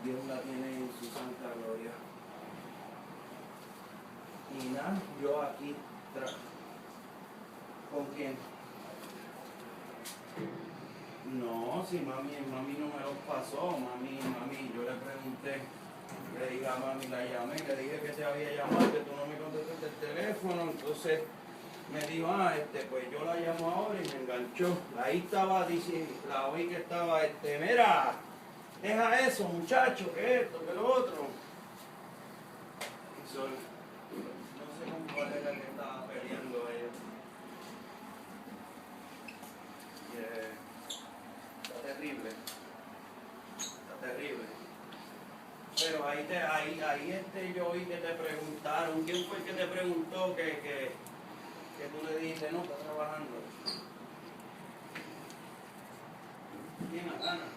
Dios la tiene en su santa gloria. Y nada, yo aquí ¿con quién? No, si mami no me lo pasó, mami, yo le pregunté, le dije a mami, la llamé, le dije que te había llamado, que tú no me contestaste el teléfono, entonces me dijo, pues yo la llamo ahora y me enganchó. Ahí estaba, dice, la oí que estaba, mira, deja eso, muchacho, que esto, que lo otro. Y no sé con cuál era que estaba peleando ella. Está terrible, está terrible. Pero ahí yo oí que te preguntaron, ¿quién fue el que te preguntó que tú le dijiste, no, está trabajando? ¿Quién, Ana?